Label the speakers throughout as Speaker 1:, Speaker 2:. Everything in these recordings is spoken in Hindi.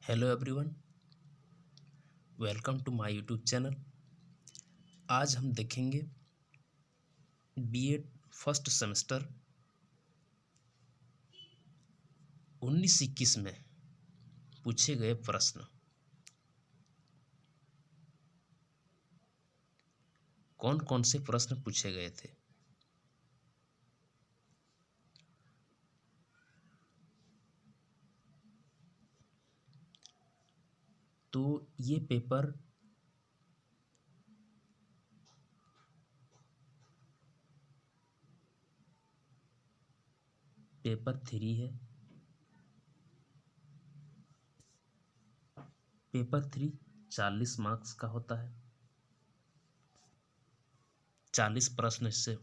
Speaker 1: Hello everyone, welcome to my YouTube channel. आज हम देखेंगे बीएड फर्स्ट सेमेस्टर 19-21 में पूछे गए प्रश्न। कौन कौन से प्रश्न पूछे गए थे। तो ये पेपर पेपर 3 है। पेपर 3 40 मार्क्स का होता है। 40 प्रश्न इससे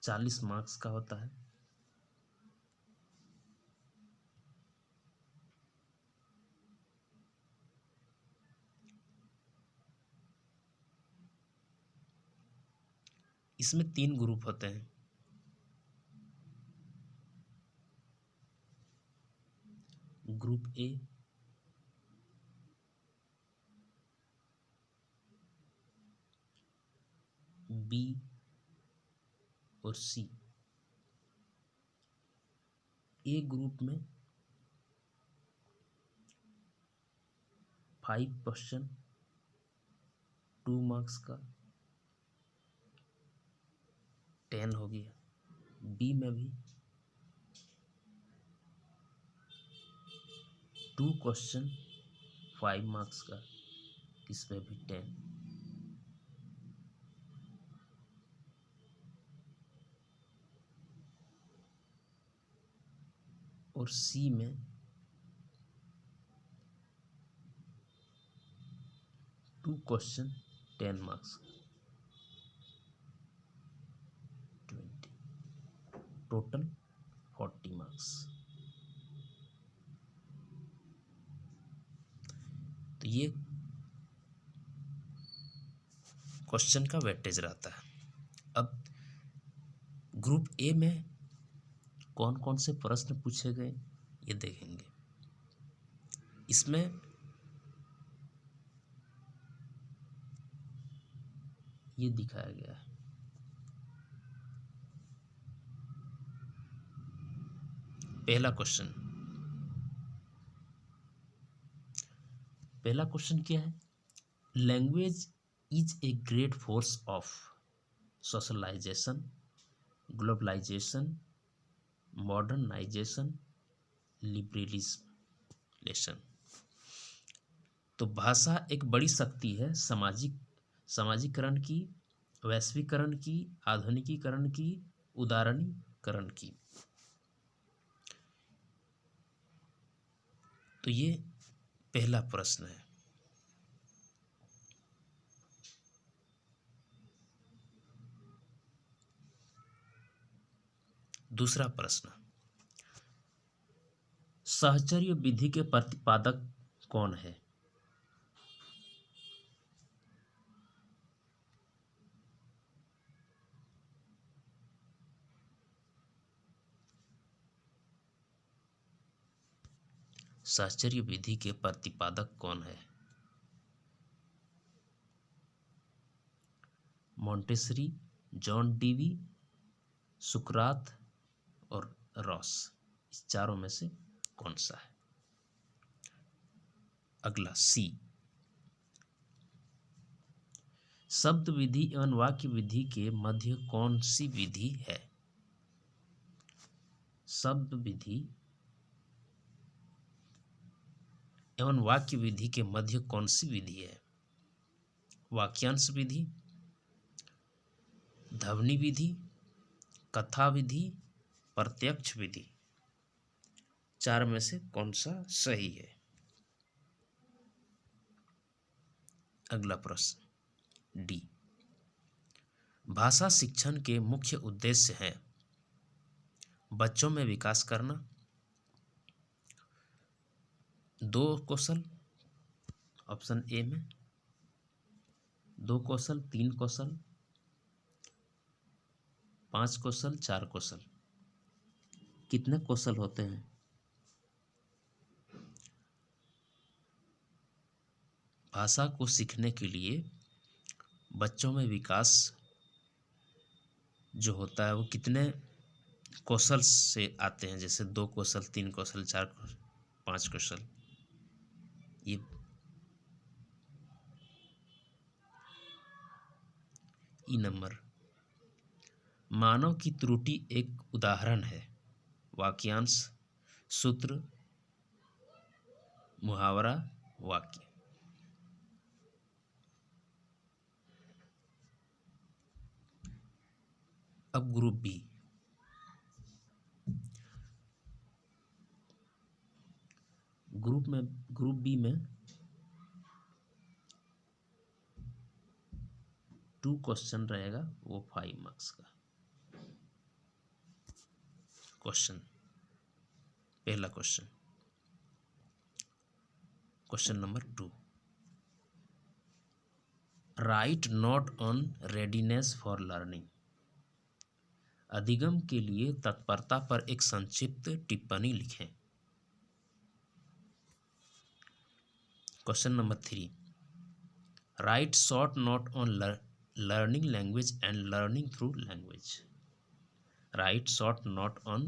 Speaker 1: 40 मार्क्स का होता है। इसमें 3 ग्रुप होते हैं। ग्रुप ए, बी और सी। ए ग्रुप में 5 क्वेश्चन 2 मार्क्स का 10 हो गया। बी में भी 2 क्वेश्चन 5 मार्क्स का, इसमें भी 10। और सी में 2 क्वेश्चन 10 मार्क्स का 20, टोटल 40 मार्क्स। तो ये क्वेश्चन का वेटेज रहता है। अब ग्रुप ए में कौन कौन से प्रश्न पूछे गए ये देखेंगे। इसमें ये दिखाया गया है। पहला क्वेश्चन क्या है। Language is a great force of socialisation, globalisation, modernisation, liberalism. तो भाषा एक बड़ी शक्ति है सामाजिकरण की, वैश्वीकरण की, आधुनिकीकरण की, उदारीकरण की। तो ये पहला प्रश्न है। दूसरा प्रश्न, साहचर्य विधि के प्रतिपादक कौन है। साहचर्य विधि के प्रतिपादक कौन है। मॉन्टेसरी, जॉन डीवी, सुकरात और रॉस। इस चारों में से कौन सा है। अगला सी, शब्द विधि एवं वाक्य विधि के मध्य कौन सी विधि है। शब्द विधि एवं वाक्य विधि के मध्य कौन सी विधि है। वाक्यांश विधि, ध्वनि विधि, कथा विधि, प्रत्यक्ष विधि। चार में से कौन सा सही है। अगला प्रश्न डी, भाषा शिक्षण के मुख्य उद्देश्य हैं बच्चों में विकास करना, 2 कौशल, ऑप्शन ए में 2 कौशल, 3 कौशल, 5 कौशल, 4 कौशल। कितने कौशल होते हैं। भाषा को सीखने के लिए बच्चों में विकास जो होता है वो कितने कौशल से आते हैं, जैसे 2 कौशल, 3 कौशल, 4 कौशल, 5 कौशल। ये नंबर मानव की त्रुटि एक उदाहरण है। वाक्यांश, सूत्र, मुहावरा, वाक्य। अब ग्रुप बी। ग्रुप बी में 2 क्वेश्चन रहेगा, वो 5 मार्क्स का। क्वेश्चन, पहला question, question number 2, right note on readiness for learning. अधिगम के लिए तत्परता पर एक संक्षिप्त टिप्पणी लिखें। Question number 3, right short note on learning language and learning through language. Right short note on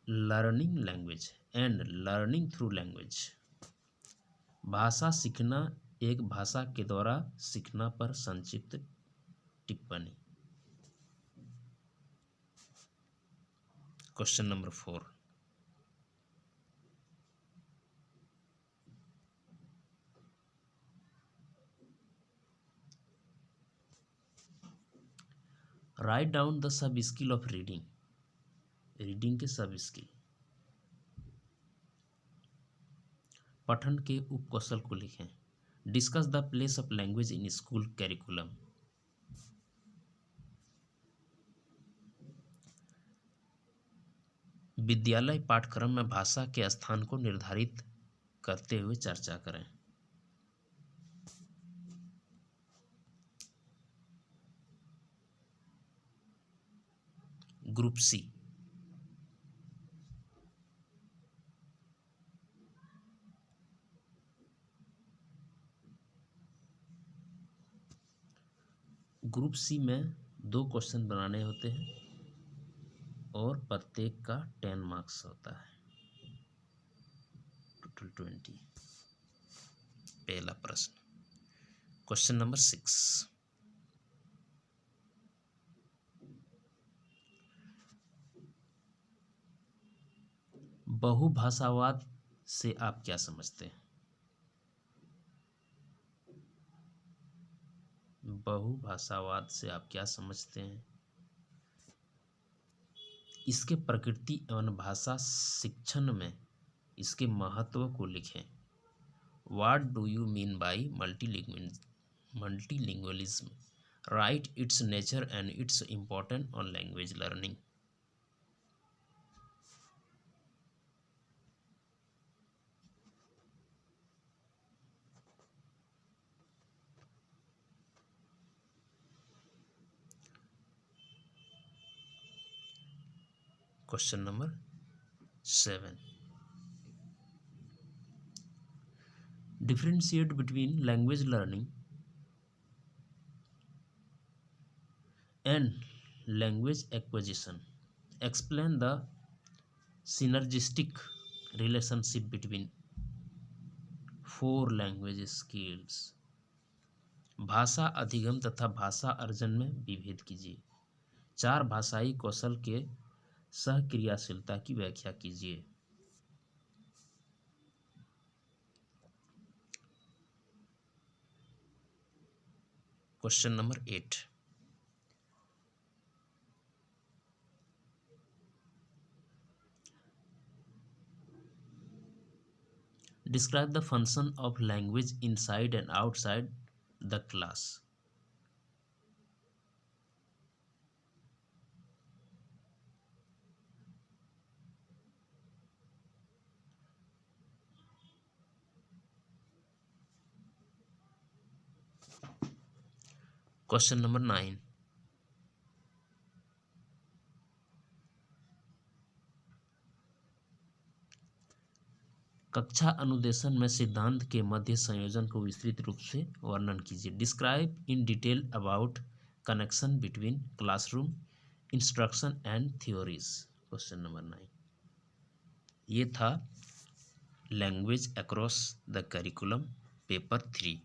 Speaker 1: learning language and learning through language. भाषा सीखना एक भाषा के द्वारा सीखना पर संक्षिप्त टिप्पणी। Question number 4, write down the sub skill of reading. Reading के सब स्किल। पठन के उपकौशल को लिखें। Discuss the place of language in school curriculum. विद्यालय पाठ्यक्रम में भाषा के स्थान को निर्धारित करते हुए चर्चा करें। Group C. ग्रुप सी में 2 क्वेश्चन बनाने होते हैं और प्रत्येक का 10 मार्क्स होता है, टोटल 20। पहला प्रश्न, क्वेश्चन नंबर 6, बहुभाषावाद से आप क्या समझते हैं? बहुभाषावाद से आप क्या समझते हैं? इसके प्रकृति एवं भाषा शिक्षण में इसके महत्व को लिखें। What do you mean by multilingualism? Write its nature and its importance on language learning. Question number 7. Differentiate between language learning and language acquisition. Explain the synergistic relationship between 4 language skills. भाषा अधिगम तथा भाषा अर्जन में विभेद कीजिए। 4 भाषाई कौशल के सहक्रियाशीलता की व्याख्या कीजिए। Question number 8, describe the function of language inside and outside the class. Question number 9, कक्षा अनुदेशन में सिद्धांत के मध्य संयोजन को विस्तृत रूप से वर्णन कीजिए। Describe in detail about connection between classroom instruction and theories. Question number 9। ये था language across the curriculum paper 3।